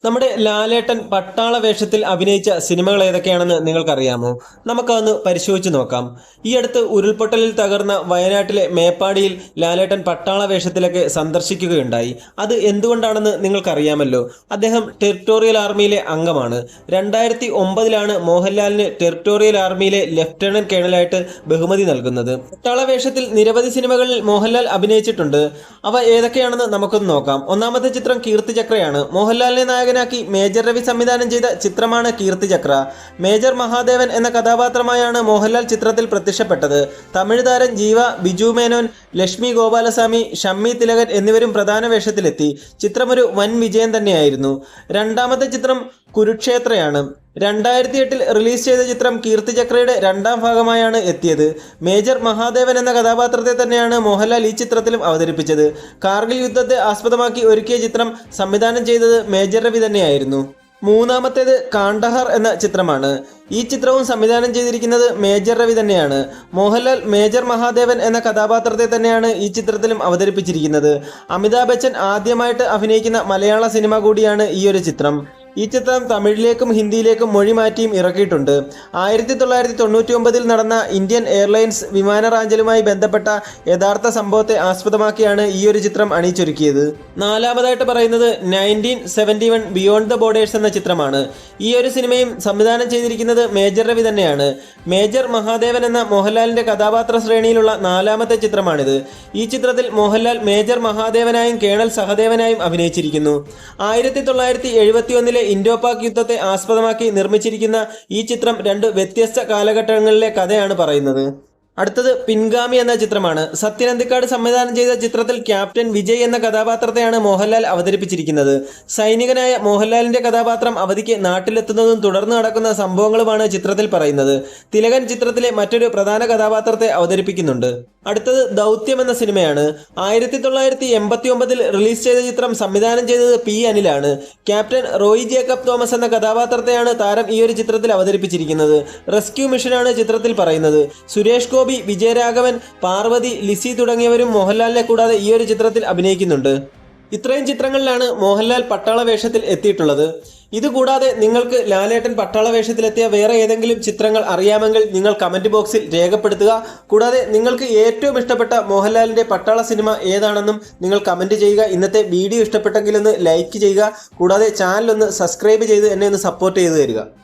നമ്മുടെ ലാലേട്ടൻ പട്ടാള വേഷത്തിൽ അഭിനയിച്ച സിനിമകൾ ഏതൊക്കെയാണെന്ന് നിങ്ങൾക്കറിയാമോ? നമുക്കതൊന്ന് പരിശോധിച്ച് നോക്കാം. ഈ അടുത്ത് ഉരുൾപൊട്ടലിൽ തകർന്ന വയനാട്ടിലെ മേപ്പാടിയിൽ ലാലേട്ടൻ പട്ടാള വേഷത്തിലൊക്കെ സന്ദർശിക്കുകയുണ്ടായി. അത് എന്തുകൊണ്ടാണെന്ന് നിങ്ങൾക്കറിയാമല്ലോ. അദ്ദേഹം ടെറിട്ടോറിയൽ ആർമിയിലെ അംഗമാണ്. 2009 മോഹൻലാലിന് ടെറിട്ടോറിയൽ ആർമിയിലെ ലഫ്റ്റനന്റ് കേണലായിട്ട് ബഹുമതി നൽകുന്നത്. പട്ടാള വേഷത്തിൽ നിരവധി സിനിമകളിൽ മോഹൻലാൽ അഭിനയിച്ചിട്ടുണ്ട്. അവ ഏതൊക്കെയാണെന്ന് നമുക്കൊന്ന് നോക്കാം. ഒന്നാമത്തെ ചിത്രം കീർത്തിചക്രയാണ്. മോഹൻലാലിനെ നായകനാക്കി മേജർ രവി സംവിധാനം ചെയ്ത ചിത്രമാണ് കീർത്തിചക്ര. മേജർ മഹാദേവൻ എന്ന കഥാപാത്രമായാണ് മോഹൻലാൽ ചിത്രത്തിൽ പ്രത്യക്ഷപ്പെട്ടത്. തമിഴ് താരം ജീവ, ബിജു മേനോൻ, ലക്ഷ്മി ഗോപാലസ്വാമി, ഷമ്മി തിലകൻ എന്നിവരും പ്രധാന വേഷത്തിലെത്തി. ചിത്രമൊരു വൻ വിജയം തന്നെയായിരുന്നു. രണ്ടാമത്തെ ചിത്രം കുരുക്ഷേത്രയാണ്. 2008 റിലീസ് ചെയ്ത ചിത്രം കീർത്തിചക്രയുടെ രണ്ടാം ഭാഗമായാണ് എത്തിയത്. മേജർ മഹാദേവൻ എന്ന കഥാപാത്രത്തെ തന്നെയാണ് മോഹൻലാൽ ഈ ചിത്രത്തിലും അവതരിപ്പിച്ചത്. കാർഗിൽ യുദ്ധത്തെ ആസ്പദമാക്കി ഒരുക്കിയ ചിത്രം സംവിധാനം ചെയ്തത് മേജർ രവി തന്നെയായിരുന്നു. മൂന്നാമത്തേത് കാണ്ഡഹാർ എന്ന ചിത്രമാണ്. ഈ ചിത്രവും സംവിധാനം ചെയ്തിരിക്കുന്നത് മേജർ രവി തന്നെയാണ്. മോഹൻലാൽ മേജർ മഹാദേവൻ എന്ന കഥാപാത്രത്തെ തന്നെയാണ് ഈ ചിത്രത്തിലും അവതരിപ്പിച്ചിരിക്കുന്നത്. അമിതാഭ് ബച്ചൻ ആദ്യമായിട്ട് അഭിനയിക്കുന്ന മലയാള സിനിമ കൂടിയാണ് ഈ ഒരു ചിത്രം. ഈ ചിത്രം തമിഴിലേക്കും ഹിന്ദിയിലേക്കും മൊഴി മാറ്റിയും ഇറക്കിയിട്ടുണ്ട്. 1999 നടന്ന ഇന്ത്യൻ എയർലൈൻസ് വിമാന റാഞ്ചലുമായി ബന്ധപ്പെട്ട യഥാർത്ഥ സംഭവത്തെ ആസ്പദമാക്കിയാണ് ഈ ഒരു ചിത്രം അണിയിച്ചൊരുക്കിയത്. നാലാമതായിട്ട് പറയുന്നത് 1971 ബിയോണ്ട് ദ ബോർഡേഴ്സ് എന്ന ചിത്രമാണ്. ഈ ഒരു സിനിമയും സംവിധാനം ചെയ്തിരിക്കുന്നത് മേജർ രവി തന്നെയാണ്. മേജർ മഹാദേവൻ എന്ന മോഹൻലാലിന്റെ കഥാപാത്ര ശ്രേണിയിലുള്ള നാലാമത്തെ ചിത്രമാണിത്. ഈ ചിത്രത്തിൽ മോഹൻലാൽ മേജർ മഹാദേവനായും കേണൽ സഹദേവനായും അഭിനയിച്ചിരിക്കുന്നു. 1971 ഇൻഡോ പാക് യുദ്ധത്തെ ആസ്പദമാക്കി നിർമ്മിച്ചിരിക്കുന്ന ഈ ചിത്രം രണ്ട് വ്യത്യസ്ത കാലഘട്ടങ്ങളിലെ കഥയാണ് പറയുന്നത്. അടുത്തത് പിൻഗാമി എന്ന ചിത്രമാണ്. സത്യൻ അന്തിക്കാട് സംവിധാനം ചെയ്ത ചിത്രത്തിൽ ക്യാപ്റ്റൻ വിജയ് എന്ന കഥാപാത്രത്തെയാണ് മോഹൻലാൽ അവതരിപ്പിച്ചിരിക്കുന്നത്. സൈനികനായ മോഹൻലാലിന്റെ കഥാപാത്രം അവധിക്ക് നാട്ടിലെത്തുന്നതും തുടർന്ന് നടക്കുന്ന സംഭവങ്ങളുമാണ് ചിത്രത്തിൽ പറയുന്നത്. തിലകൻ ചിത്രത്തിലെ മറ്റൊരു പ്രധാന കഥാപാത്രത്തെ അവതരിപ്പിക്കുന്നുണ്ട്. അടുത്തത് ദൗത്യം എന്ന സിനിമയാണ്. 1989 റിലീസ് ചെയ്ത ചിത്രം സംവിധാനം ചെയ്തത് പി അനിലാണ്. ക്യാപ്റ്റൻ റോയി ജേക്കബ് തോമസ് എന്ന കഥാപാത്രത്തെയാണ് താരം ഈ ഒരു ചിത്രത്തിൽ അവതരിപ്പിച്ചിരിക്കുന്നത്. റെസ്ക്യൂ മിഷനാണ് ചിത്രത്തിൽ പറയുന്നത്. സുരേഷ് ഗോപി, വിജയരാഘവൻ, പാർവതി, ലിസി തുടങ്ങിയവരും മോഹൻലാലിനെ കൂടാതെ ഈ ഒരു ചിത്രത്തിൽ അഭിനയിക്കുന്നുണ്ട്. ഇത്രയും ചിത്രങ്ങളിലാണ് മോഹൻലാൽ പട്ടാള വേഷത്തിൽ എത്തിയിട്ടുള്ളത്. ഇതുകൂടാതെ നിങ്ങൾക്ക് ലാലേട്ടൻ പട്ടാള വേഷത്തിലെത്തിയ വേറെ ഏതെങ്കിലും ചിത്രങ്ങൾ അറിയാമെങ്കിൽ നിങ്ങൾ കമൻറ്റ് ബോക്സിൽ രേഖപ്പെടുത്തുക. കൂടാതെ നിങ്ങൾക്ക് ഏറ്റവും ഇഷ്ടപ്പെട്ട മോഹൻലാലിൻ്റെ പട്ടാള സിനിമ ഏതാണെന്നും നിങ്ങൾ കമൻറ്റ് ചെയ്യുക. ഇന്നത്തെ വീഡിയോ ഇഷ്ടപ്പെട്ടെങ്കിൽ ഒന്ന് ലൈക്ക് ചെയ്യുക. കൂടാതെ ചാനൽ ഒന്ന് സബ്സ്ക്രൈബ് ചെയ്ത് എന്നെ ഒന്ന് സപ്പോർട്ട് ചെയ്ത് തരിക.